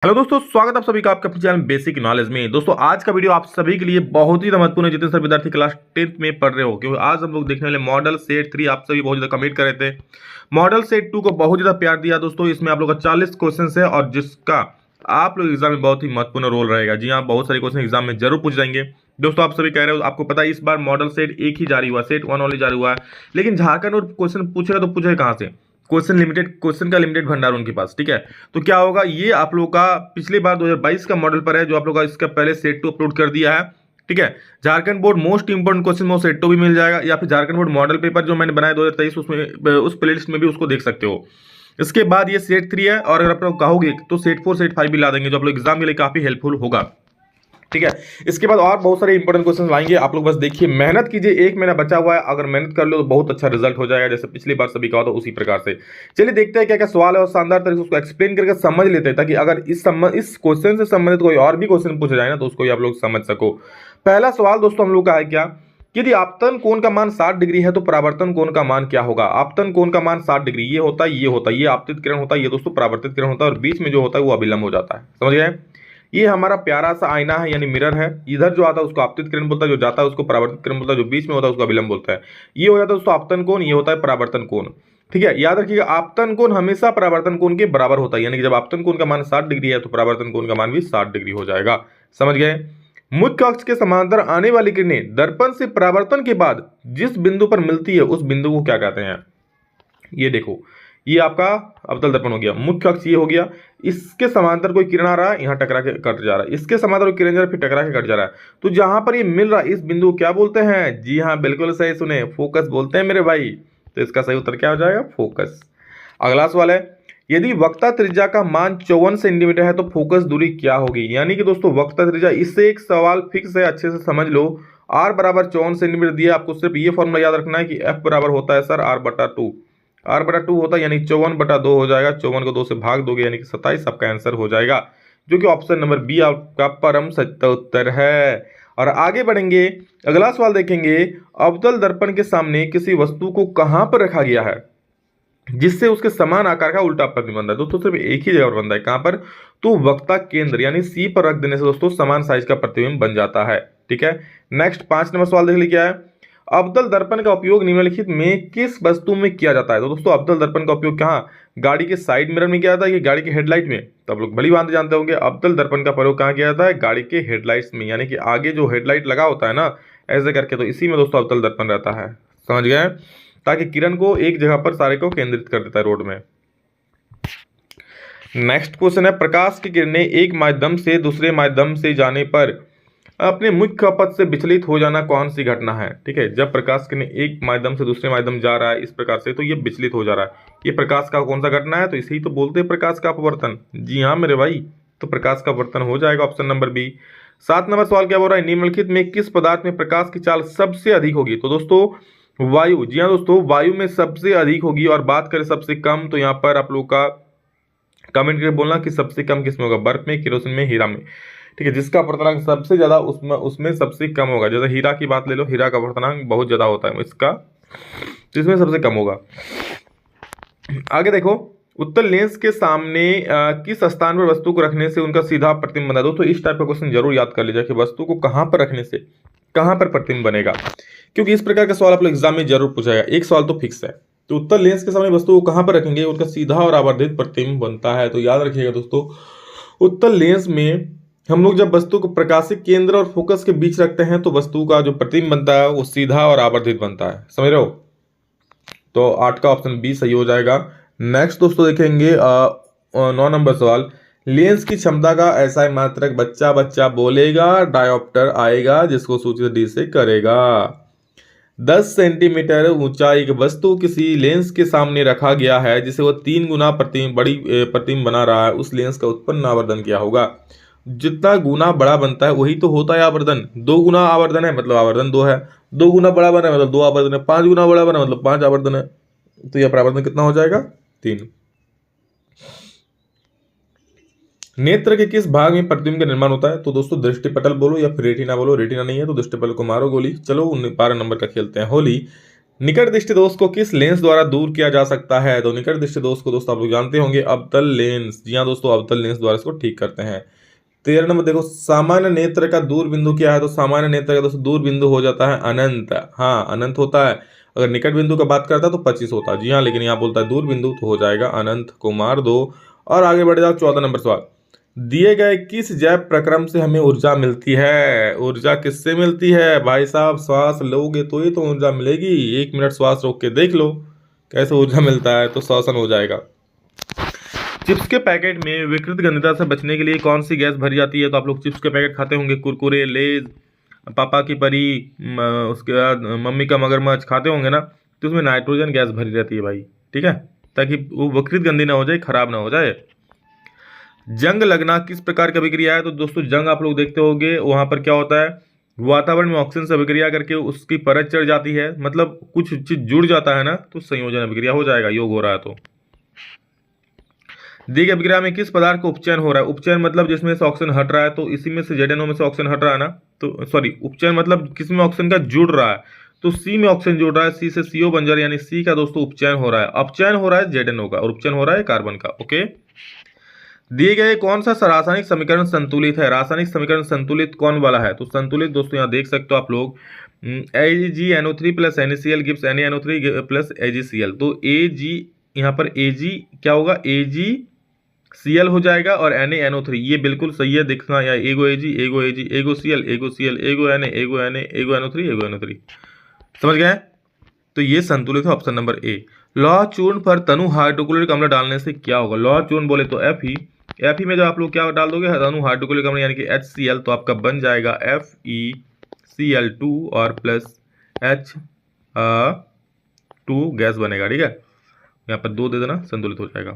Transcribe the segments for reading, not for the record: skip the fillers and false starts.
Hello दोस्तों, स्वागत है आप सभी का आपके अपने चैनल बेसिक नॉलेज में। दोस्तों आज का वीडियो आप सभी के लिए बहुत ही महत्वपूर्ण है, जितने सभी विद्यार्थी क्लास 10th में पढ़ रहे हो, क्योंकि आज हम लोग देखने वाले मॉडल सेट 3। आप सभी बहुत ज़्यादा कमेंट कर रहे थे। मॉडल सेट 2 को बहुत ज़्यादा प्यार दिया दोस्तों। इसमें आप लोग का 40 क्वेश्चन है और जिसका आप लोग एग्जाम में बहुत ही महत्वपूर्ण रोल रहेगा। जी हाँ, बहुत सारे क्वेश्चन एग्जाम में जरूर पूछ जाएंगे। दोस्तों आप सभी कह रहे हो, आपको पता है इस बार मॉडल सेट एक ही जारी हुआ, सेट 1 ओनली जारी हुआ है, लेकिन झारखंड और क्वेश्चन पूछेगा तो पूछेगा कहाँ से? क्वेश्चन का लिमिटेड भंडार उनके पास। ठीक है, तो क्या होगा, ये आप लोग का पिछले बार 2022 का मॉडल पर है, जो आप लोग का इसका पहले सेट 2 अपलोड कर दिया है। ठीक है, Jharkhand board most important question में सेट 2 भी मिल जाएगा, या फिर झारखंड बोर्ड मॉडल पेपर जो मैंने बनाया 2023 उसमें उस प्लेलिस्ट में भी उसको देख सकते हो। इसके बाद ये सेट 3 है, और अगर आप लोग कहोगे तो सेट 4 सेट 5 भी ला देंगे, जो आप लोग एग्जाम के लिए काफी हेल्पफुल होगा। ठीक है, इसके बाद और बहुत सारे इंपॉर्टेंट क्वेश्चन लाएंगे। आप लोग बस देखिए, मेहनत कीजिए, 1 महीना बचा हुआ है, अगर मेहनत कर लो तो बहुत अच्छा रिजल्ट हो जाएगा, जैसे पिछली बार सभी कहा था उसी प्रकार से। चलिए देखते हैं क्या क्या सवाल है और शानदार तरीके से उसको एक्सप्लेन करके समझ लेते हैं, ताकि अगर इस क्वेश्चन से संबंधित कोई और भी क्वेश्चन पूछा जाए ना, तो उसको भी आप लोग समझ सको। पहला सवाल दोस्तों हम लोग का है क्या, यदि आपतन कोण का मान 60 डिग्री है तो परावर्तन कोण का मान क्या होगा? आपतन कोण का मान 60 डिग्री, ये होता है, ये होता है, ये आपतित किरण होता है, ये दोस्तों परावर्तित किरण होता है, और बीच में जो होता है वो अभिलंब हो जाता है। समझ गए? ये हमारा प्यारा सा आईना है, यानी मिरर है। इधर जो आता है उसको आपतित किरण बोलता है, जो जाता है उसको परावर्तित किरण बोलता है, जो बीच में होता है उसको अभिलंब बोलता है। ये हो जाता है दोस्तों आपतन कोण, ये होता है परावर्तन कोण। ठीक है, याद रखिएगा, आपतन कोण हमेशा परावर्तन कोण के बराबर होता है, यानी कि जब आपतन कोण का मान 60 डिग्री है तो परावर्तन कोण का मान भी 60 डिग्री हो जाएगा। समझ गए? मुख्य अक्ष के समांतर आने वाली किरणें दर्पण से परावर्तन के बाद जिस बिंदु पर मिलती है उस बिंदु को क्या कहते हैं? ये देखो, ये आपका अवतल दर्पण हो गया, मुख्य अक्ष ये हो गया, इसके समांतर कोई किरण आ रहा है, यहाँ टकरा के कट जा रहा है, इसके समांतर किरण जा रहा है, फिर टकरा के कट जा रहा है, तो जहां पर ये मिल रहा है इस बिंदु को क्या बोलते हैं? जी हाँ, बिल्कुल सही सुने, फोकस बोलते हैं मेरे भाई। तो इसका सही उत्तर क्या हो जाएगा? फोकस। अगला सवाल है, यदि वक्रता त्रिज्या का मान 54 सेंटीमीटर है तो फोकस दूरी क्या होगी? यानी कि दोस्तों वक्रता त्रिज्या, इससे एक सवाल फिक्स है, अच्छे से समझ लो। r बराबर 54 सेंटीमीटर दिया, आपको सिर्फ ये फॉर्मूला याद रखना है कि f बराबर होता है सर r/2। r/2 होता है, यानी 54/2 हो जाएगा। 54 को 2 से भाग दोगे यानी कि 27 आपका आंसर हो जाएगा, जो कि ऑप्शन नंबर बी आपका परम सत्य उत्तर है। और आगे बढ़ेंगे, अगला सवाल देखेंगे, अवतल दर्पण के सामने किसी वस्तु को कहां पर रखा गया है जिससे उसके समान आकार का उल्टा प्रतिबिंब बनता है? दोस्तों सिर्फ एक ही जगह पर बनता है, कहां पर? तो वक्ता केंद्र यानी सी पर रख देने से दोस्तों समान साइज का प्रतिबिंब बन जाता है। ठीक है, नेक्स्ट 5 नंबर सवाल देख लीजिए क्या है, अवतल दर्पण का उपयोग निम्नलिखित में किस वस्तु में किया जाता है? तो दोस्तों अवतल दर्पण का उपयोग कहाँ? गाड़ी के साइड मिरर में किया जाता है कि गाड़ी के हेडलाइट में? तो आप लोग भली भांति जानते होंगे, अवतल दर्पण का प्रयोग कहाँ किया जाता है? गाड़ी के हेडलाइट्स में, यानी कि आगे जो हेडलाइट लगा होता है ना, ऐसे करके, तो इसी में दोस्तों अवतल दर्पण रहता है। समझ गए? ताकि किरण को एक जगह पर सारे को केंद्रित कर देता है रोड में। नेक्स्ट क्वेश्चन है, प्रकाश की किरणें एक माध्यम से दूसरे माध्यम से जाने पर अपने मुख्य पथ से विचलित हो जाना कौन सी घटना है? ठीक है, जब प्रकाश किरण एक माध्यम से दूसरे माध्यम जा रहा है इस प्रकार से, तो ये विचलित हो जा रहा है, ये प्रकाश का कौन सा घटना है? तो इसे ही तो बोलते हैं प्रकाश का अपवर्तन। जी हाँ मेरे भाई, तो प्रकाश का अपवर्तन हो जाएगा ऑप्शन नंबर बी। 7 नंबर सवाल क्या बोल रहा है, निम्नलिखित में किस पदार्थ में प्रकाश की चाल सबसे अधिक होगी? तो दोस्तों वायु। जी हाँ दोस्तों, वायु में सबसे अधिक होगी। और बात करें सबसे कम, तो यहाँ पर आप लोग का कमेंट करके बोलना कि सबसे कम किसमें होगा? बर्फ में, केरोसिन में, हीरा में। ठीक है, जिसका अपवर्तनांक सबसे ज्यादा उसमें सबसे कम होगा। जैसे हीरा की बात ले लो, हीरा का अपवर्तनांक बहुत ज्यादा होता है इसका, तो इसमें सबसे कम होगा। आगे देखो, उत्तल लेंस के सामने किस स्थान पर वस्तु को रखने से उनका सीधा प्रतिबिंब बना? दोस्तों इस टाइप का क्वेश्चन जरूर याद कर लीजिए कि वस्तु को कहां पर रखने से कहां पर प्रतिबिंब बनेगा, क्योंकि इस प्रकार का सवाल आप लोग एग्जाम में जरूर पूछाएगा। एक सवाल तो फिक्स है, तो उत्तल लेंस के सामने वस्तु को कहां पर रखेंगे उनका सीधा और आवर्धित प्रतिबिंब बनता है। तो याद रखिएगा दोस्तों, उत्तल लेंस में हम लोग जब वस्तु को प्रकाशिक केंद्र और फोकस के बीच रखते हैं तो वस्तु का जो प्रतिबिंब बनता है वो सीधा और आवर्धित बनता है। समझ रहे हो? तो 8 का ऑप्शन बी सही हो जाएगा। नेक्स्ट दोस्तों देखेंगे 9 नंबर सवाल, लेंस की क्षमता का ऐसा मात्रक बच्चा बच्चा बोलेगा, डायोप्टर आएगा जिसको सूचित डी से करेगा। 10 सेंटीमीटर ऊंचा एक वस्तु किसी लेंस के सामने रखा गया है जिसे वो 3 गुना प्रतिबिंब बना रहा है, उस लेंस का उत्पन्न आवर्धन क्या होगा? जितना गुना बड़ा बनता है वही तो होता है आवर्धन। 2 गुना आवर्धन है मतलब आवर्धन 2 है, 2 गुना बड़ा बना है मतलब 2 आवर्धन है, 5 गुना बड़ा बना मतलब 5 आवर्धन है। तो यह परावर्तन कितना हो जाएगा? 3। नेत्र के किस भाग में प्रतिबिंब का निर्माण होता है? तो दोस्तों दृष्टिपटल बोलो या फिर रेटिना बोलो। रेटिना नहीं है तो दृष्टिपटल को मारो गोली। चलो 12 नंबर का खेलते हैं होली। निकट दृष्टि दोष को किस लेंस द्वारा दूर किया जा सकता है? तो निकट दृष्टि दोष को दोस्तों आप लोग जानते होंगे, अवतल लेंस। जी हाँ दोस्तों, अवतल लेंस द्वारा इसको ठीक करते हैं। 13 नंबर देखो, सामान्य नेत्र का दूर बिंदु क्या है? तो सामान्य नेत्र का दोस्तों दूर बिंदु हो जाता है अनंत। हाँ, अनंत होता है। अगर निकट बिंदु का बात करता है तो 25 होता है। जी हाँ, लेकिन यहाँ बोलता है दूर बिंदु, तो हो जाएगा अनंत को मार दो। और आगे बढ़ जाओ, 14 नंबर सवाल, दिए गए किस जैव प्रक्रम से हमें ऊर्जा मिलती है? ऊर्जा किससे मिलती है भाई साहब? श्वास लोगे तो ही तो ऊर्जा मिलेगी। 1 मिनट श्वास रोक के देख लो कैसे ऊर्जा मिलता है, तो श्वसन हो जाएगा। चिप्स के पैकेट में विकृत गंधता से बचने के लिए कौन सी गैस भरी जाती है? तो आप लोग चिप्स के पैकेट खाते होंगे, कुरकुरे, लेज, पापा की परी, उसके बाद मम्मी का मगरमच्छ खाते होंगे ना, तो उसमें नाइट्रोजन गैस भरी रहती है भाई, ठीक है, ताकि वो विकृत गंदी ना हो जाए, खराब ना हो जाए। जंग लगना किस प्रकार की अभिक्रिया है? तो दोस्तों जंग आप लोग देखते होंगे, वहां पर क्या होता है, वातावरण में ऑक्सीजन से अभिक्रिया करके उसकी परत चढ़ जाती है, मतलब कुछ चीज जुड़ जाता है ना, तो संयोजन अभिक्रिया हो जाएगा, योग हो रहा है। तो दी गई अभिक्रिया में किस पदार्थ को उपचयन हो रहा है? उपचयन मतलब जिसमें से ऑक्सीजन हट रहा है, तो इसी में से ZNO में से ऑक्सीजन हट रहा है ना, तो सॉरी, उपचयन मतलब किसमें ऑक्सीजन का जुड़ रहा है, तो सी में ऑक्सीजन जुड़ रहा है, सी से CO बन जा रहा है, यानी सी का दोस्तों उपचयन हो रहा है। अपचयन हो रहा है ZNO का और उपचयन हो रहा है कार्बन का। ओके, दिए गए कौन सा रासायनिक समीकरण संतुलित है? रासायनिक समीकरण संतुलित कौन वाला है? तो संतुलित दोस्तों यहाँ देख सकते हो आप लोग, AgNO3 plus NaCl gives NaNO3 plus AgCl। तो Ag यहाँ पर Ag क्या होगा, AgCl हो जाएगा, और NaNO3 ये बिल्कुल सही है, देखना यहाँ एगो Ag एगो Ag एगो Cl एगो Cl एगो Na एगो Na एगो NO3 एगो NO3, समझ गए? तो ये संतुलित है, ऑप्शन नंबर ए। लौह चूर्ण पर तनु हाइड्रोक्लोरिक अम्ल डालने से क्या होगा? लौह चूर्ण बोले तो Fe में जब आप लोग क्या डाल दोगे, तनु हाइड्रोक्लोरिक अम्ल यानी कि HCl, तो आपका बन जाएगा FeCl2 और प्लस H2 गैस बनेगा, ठीक है, यहाँ पर 2 दे देना, संतुलित हो जाएगा।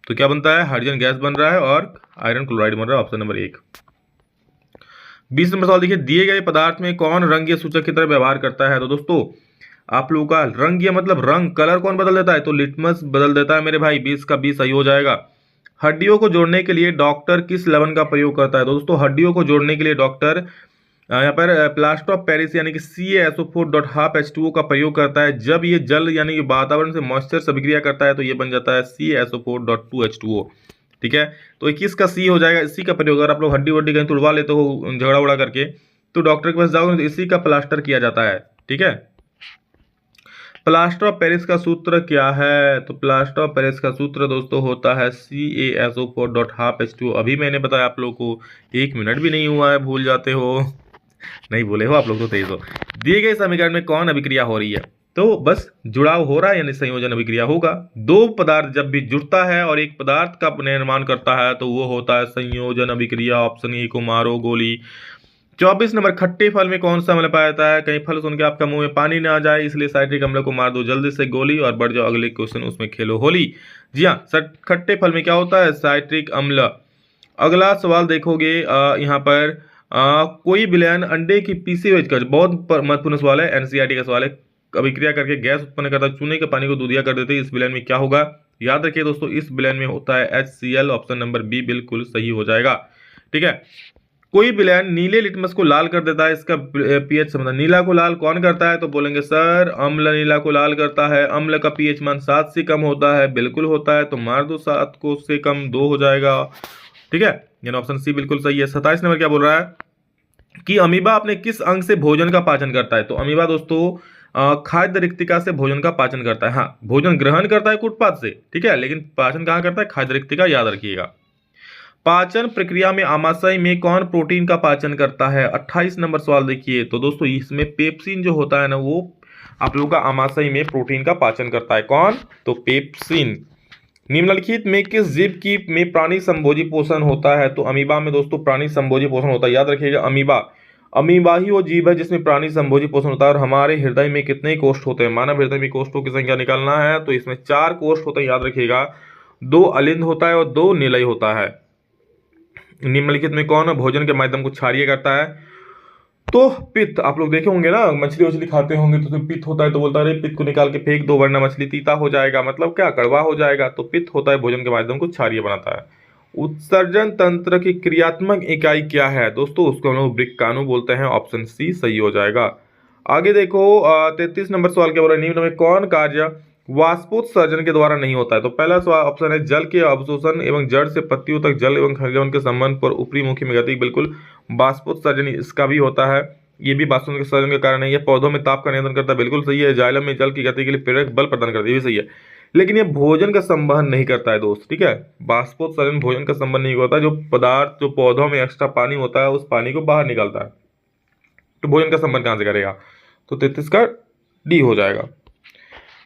तो क्या बनता है, हाइड्रोजन गैस बन रहा है और आयरन क्लोराइड बन रहा है, ऑप्शन नंबर 1। 20 नंबर सवाल देखिए, दिए गए पदार्थ में कौन रंगीय सूचक की तरह व्यवहार करता है? तो दोस्तों आप लोगों का रंगीय मतलब रंग, कलर कौन बदल देता है? तो लिटमस बदल देता है मेरे भाई, 20 का 20 सही हो जाएगा। हड्डियों को जोड़ने के लिए डॉक्टर किस लवण का प्रयोग करता है? तो दोस्तों हड्डियों को जोड़ने के लिए डॉक्टर यहाँ पर प्लास्टर ऑफ पेरिस यानी कि CaSO4.12H2O का प्रयोग करता है। जब ये जल यानी कि वातावरण से मॉइस्चर से अभिक्रिया करता है तो ये बन जाता है CaSO4.2H2O, ठीक है। तो 21 का C हो जाएगा, इसी का प्रयोग। अगर आप लोग हड्डी वड्डी कहीं तुड़वा लेते हो झगड़ा उड़ा करके, तो डॉक्टर के पास जाओगे तो इसी का प्लास्टर किया जाता है, ठीक है। प्लास्टर ऑफ पेरिस का सूत्र क्या है? तो प्लास्टर ऑफ पेरिस का सूत्र दोस्तों होता है CaSO4.12H2O। अभी मैंने बताया आप लोगों को, 1 मिनट भी नहीं हुआ है, भूल जाते हो, नहीं बोले हो आप लोग तो तेज हो। दिए गए समीकरण में कौन अभिक्रिया हो रही है? तो बस जुड़ाव हो रहा है, यानी संयोजन अभिक्रिया होगा। 2 पदार्थ जब भी जुड़ता है और एक पदार्थ का निर्माण करता है तो वो होता है संयोजन अभिक्रिया, ऑप्शन ए को मारो गोली। 24 नंबर, खट्टे फल में कौन सा अम्ल पाया जाता है? कहीं फल सुन के आपका मुंह में पानी ना आ जाए, इसलिए साइट्रिक अम्ल को मार दो जल्दी से गोली और बढ़ जाओ अगले क्वेश्चन, उसमें खेलो होली। जी हाँ, खट्टे फल में क्या होता है? साइट्रिक अम्ल। अगला सवाल देखोगे यहाँ पर कोई विलयन अंडे की पीसी हुई कर, बहुत महत्वपूर्ण सवाल है, NCERT का सवाल है। अभिक्रिया करके गैस उत्पन्न करता है, चूने के पानी को दूधिया कर देते हैं, इस विलयन में क्या होगा? याद रखिए दोस्तों, इस विलयन में होता है HCl, ऑप्शन नंबर बी बिल्कुल सही हो जाएगा, ठीक है। कोई विलयन नीले लिटमस को लाल कर देता है, इसका pH समझना। नीला को लाल कौन करता है? तो बोलेंगे सर अम्ल नीला को लाल करता है। अम्ल का pH मान 7 से कम होता है, बिल्कुल होता है, तो मार दो 7 को, से कम 2 हो जाएगा, ठीक है, यानी ऑप्शन सी बिल्कुल सही है। 27 नंबर क्या बोल रहा है कि अमीबा अपने किस अंग से भोजन का पाचन करता है? तो अमीबा दोस्तों खाद्य रिक्तिका से भोजन का पाचन करता है। हाँ, भोजन ग्रहण करता है कुटपाथ से, ठीक है, लेकिन पाचन कहाँ करता है? खाद्य रिक्तिका, याद रखिएगा। पाचन प्रक्रिया में आमाशय में कौन प्रोटीन का पाचन करता है? 28 नंबर सवाल देखिए, तो दोस्तों इसमें पेप्सिन जो होता है ना, वो आप लोगों का आमाशय में प्रोटीन का पाचन करता है। कौन? तो पेप्सिन। निम्नलिखित में किस जीव की में प्राणी संभोजी पोषण होता है? तो अमीबा में दोस्तों प्राणी संभोजी पोषण होता है, याद रखिएगा। अमीबा ही वो जीव है जिसमें प्राणी संभोजी पोषण होता है। और हमारे हृदय में कितने कोष्ठ होते हैं? मानव हृदय में कोष्ठों की संख्या निकालना है तो इसमें 4 कोष्ठ होते हैं, याद रखिएगा। 2 अलिंद होता है और 2 निलय होता है। निम्नलिखित में कौन भोजन के माध्यम को क्षारीय करता है? तो पित्त। आप लोग देखे होंगे ना, मछली वछली खाते होंगे तो पित्त होता है, तो बोलता है पित्त को निकाल के फेंक दो वरना मछली तीता हो जाएगा, मतलब क्या, कड़वा हो जाएगा। तो पित्त होता है भोजन के माध्यम को क्षारीय बनाता है। उत्सर्जन तंत्र की क्रियात्मक इकाई क्या है? दोस्तों उसको हम लोग वृक्काणु बोलते हैं, ऑप्शन सी सही हो जाएगा। आगे देखो 33 नंबर सवाल क्या बोल रहा है, निम्न में कौन कार्य वाष्पोत्सर्जन के द्वारा नहीं होता है। तो पहला सवाल ऑप्शन है जल के अवशोषण एवं जड़ से पत्तियों तक जल एवं खनिजों के संबंध पर ऊपरी मुखी में गति, बिल्कुल वाष्पोत्सर्जन इसका भी होता है, ये भी वाष्पोत्सर्जन के कारण है। ये पौधों में ताप का नियंत्रण करता है, बिल्कुल सही है। जाइलम में जल की गति के लिए प्रेरक बल प्रदान करता है, ये भी सही है। लेकिन ये भोजन का संवहन नहीं करता है दोस्त, ठीक है। वाष्पोत्सर्जन भोजन का संबंध नहीं होता, जो पदार्थ जो पौधों में एक्स्ट्रा पानी होता है उस पानी को बाहर निकालता है, तो भोजन का संबंध कहां से करेगा। तो 33 का डी हो जाएगा।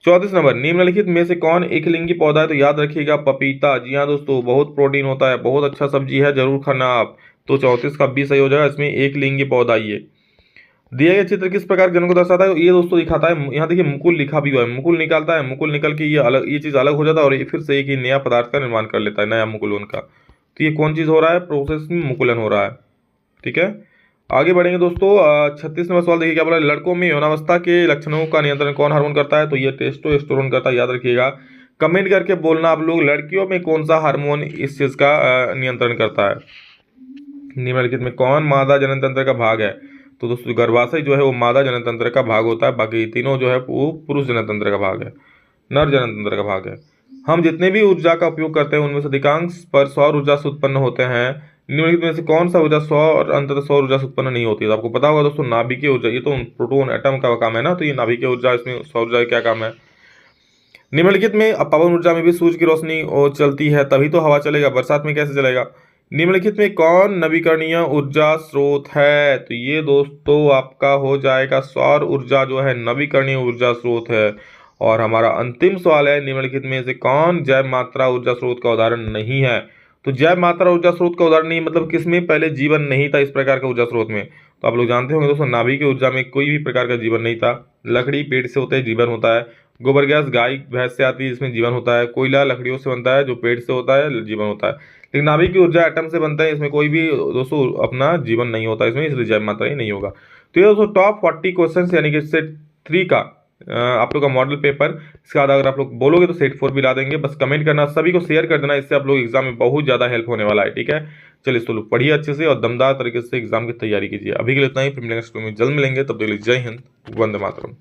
34 नंबर, निम्नलिखित में से कौन एक लिंगी पौधा है। तो याद रखिएगा पपीता। जी हाँ दोस्तों, बहुत प्रोटीन होता है, बहुत अच्छा सब्जी है, जरूर खाना आप। तो 34 का बी सही हो जाएगा, इसमें एक लिंगी पौधा ये। दिया गया चित्र किस प्रकार के जन को दर्शाता है। तो ये दोस्तों दिखाता है, यहाँ देखिए मुकुल लिखा भी हुआ है, मुकुल निकालता है, मुकुल निकल के ये अलग, ये चीज अलग हो जाता है और ये फिर से एक ही नया पदार्थ का निर्माण कर लेता है, नया मुकुल उनका। तो ये कौन चीज हो रहा है, प्रोसेस में मुकुलन हो रहा है, ठीक है। आगे बढ़ेंगे दोस्तों। 36 नंबर सवाल देखिए क्या बोला है, लड़कों में यौनावस्था के लक्षणों का नियंत्रण कौन हार्मोन करता है। तो ये टेस्टोस्टेरोन करता है, याद रखिएगा। कमेंट करके बोलना आप लोग, लड़कियों में कौन सा हार्मोन इस चीज का नियंत्रण करता है। निम्नलिखित में कौन मादा जनन तंत्र का भाग है। तो दोस्तों गर्भाशय जो है वो मादा जनन तंत्र का भाग होता है, बाकी तीनों जो है वो पुरुष जनन तंत्र का भाग है, नर जनन तंत्र का भाग है। हम जितने भी ऊर्जा का उपयोग करते हैं उनमें से अधिकांश पर सौर ऊर्जा से उत्पन्न होते हैं। निम्नलिखित में से कौन सा ऊर्जा सौर अंततः सौर ऊर्जा से उत्पन्न नहीं होती है। तो आपको पता होगा दोस्तों, नाभिकीय ऊर्जा, ये तो प्रोटॉन एटम का काम है ना, तो ये नाभिकीय ऊर्जा, इसमें सौर ऊर्जा का क्या काम है। निम्नलिखित में पवन ऊर्जा में भी सूर्य की रोशनी चलती है, तभी तो हवा चलेगा, बरसात में कैसे चलेगा। निम्नलिखित में कौन नवीकरणीय ऊर्जा स्रोत है। तो ये दोस्तों आपका हो जाएगा सौर ऊर्जा जो है नवीकरणीय ऊर्जा स्रोत है। और हमारा अंतिम सवाल है, निम्नलिखित में से कौन जैव मात्रा ऊर्जा स्रोत का उदाहरण नहीं है। तो जैव मात्रा ऊर्जा स्रोत का उदाहरण नहीं मतलब किसमें पहले जीवन नहीं था इस प्रकार का ऊर्जा स्रोत में। तो आप लोग जानते होंगे दोस्तों, नाभिक की ऊर्जा में कोई भी प्रकार का जीवन नहीं था। लकड़ी पेड़ से होते है, जीवन होता है। गोबर गैस गाय भैंस से आती है, इसमें जीवन होता है। कोयला लकड़ियों से बनता है, जो पेड़ से होता है, जीवन होता है। लेकिन नाभिक की ऊर्जा एटम से बनता है, इसमें कोई भी दोस्तों अपना जीवन नहीं होता इसमें, इसलिए जैव मात्रा ही नहीं होगा। तो ये दोस्तों टॉप 40 क्वेश्चन यानी कि सेट 3 का आप लोग का मॉडल पेपर। इसके बाद अगर आप लोग बोलोगे तो सेट 4 भी ला देंगे। बस कमेंट करना, सभी को शेयर कर देना, इससे आप लोग एग्जाम में बहुत ज़्यादा हेल्प होने वाला है, ठीक है। चलिए तो लोग पढ़िए अच्छे से और दमदार तरीके से एग्जाम की तैयारी कीजिए। अभी के लिए इतना ही, फिर नेक्स्ट में जल्द मिलेंगे, तब तक के लिए जय हिंद, वंदे मातरम।